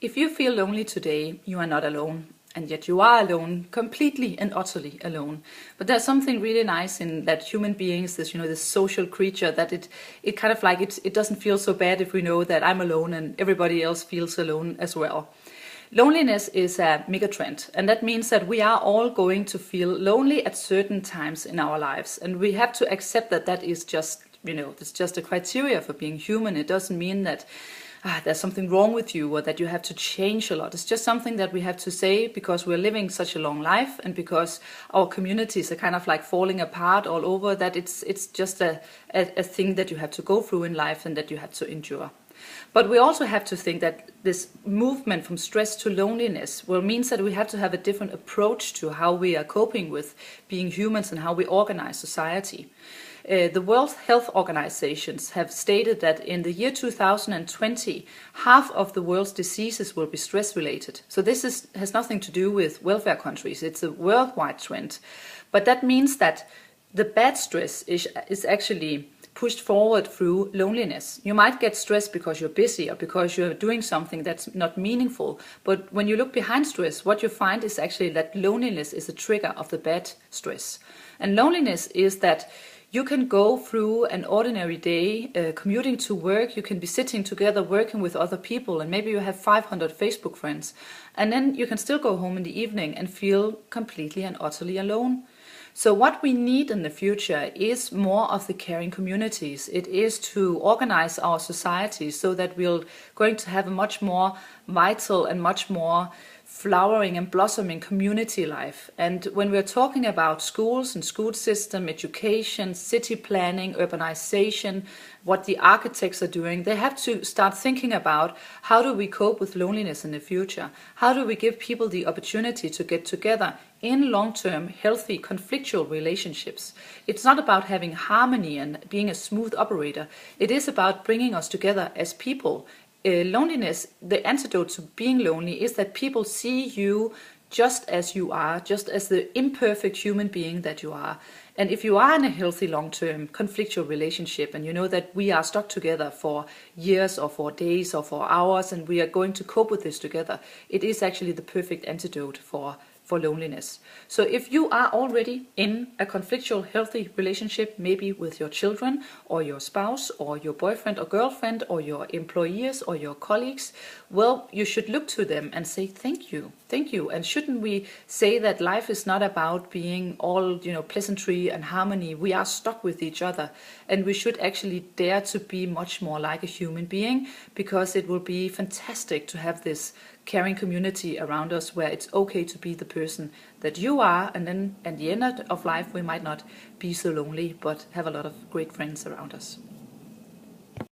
If you feel lonely today, you are not alone. And yet you are alone, completely and utterly alone. But there's something really nice in that human beings, this social creature, that it kind of like it doesn't feel so bad if we know that I'm alone and everybody else feels alone as well. Loneliness is a mega trend, and that means that we are all going to feel lonely at certain times in our lives, and we have to accept that that is just, it's just a criteria for being human. It doesn't mean that there's something wrong with you or that you have to change a lot. It's just something that we have to say because we're living such a long life and because our communities are kind of like falling apart all over, that it's just a thing that you have to go through in life and that you have to endure. But we also have to think that this movement from stress to loneliness means that we have to have a different approach to how we are coping with being humans and how we organize society. The World Health Organizations have stated that in the year 2020, half of the world's diseases will be stress-related. So this has nothing to do with welfare countries. It's a worldwide trend. But that means that the bad stress is actually pushed forward through loneliness. You might get stressed because you're busy or because you're doing something that's not meaningful. But when you look behind stress, what you find is actually that loneliness is a trigger of the bad stress. And loneliness is that you can go through an ordinary day, commuting to work, you can be sitting together working with other people, and maybe you have 500 Facebook friends. And then you can still go home in the evening and feel completely and utterly alone. So what we need in the future is more of the caring communities. It is to organize our society so that we're going to have a much more vital and much more flowering and blossoming community life. And when we're talking about schools and school system, education, city planning, urbanization, what the architects are doing, they have to start thinking about how do we cope with loneliness in the future? How do we give people the opportunity to get together in long-term, healthy, conflictual relationships? It's not about having harmony and being a smooth operator. It is about bringing us together as people. Loneliness, the antidote to being lonely is that people see you just as you are, just as the imperfect human being that you are. And if you are in a healthy long-term conflictual relationship and you know that we are stuck together for years or for days or for hours and we are going to cope with this together, it is actually the perfect antidote for loneliness. So if you are already in a conflictual, healthy relationship, maybe with your children or your spouse or your boyfriend or girlfriend or your employees or your colleagues, well, you should look to them and say, thank you. And shouldn't we say that life is not about being all, pleasantry and harmony? We are stuck with each other, and we should actually dare to be much more like a human being, because it will be fantastic to have this caring community around us where it's okay to be the person that you are, and then at the end of life we might not be so lonely but have a lot of great friends around us.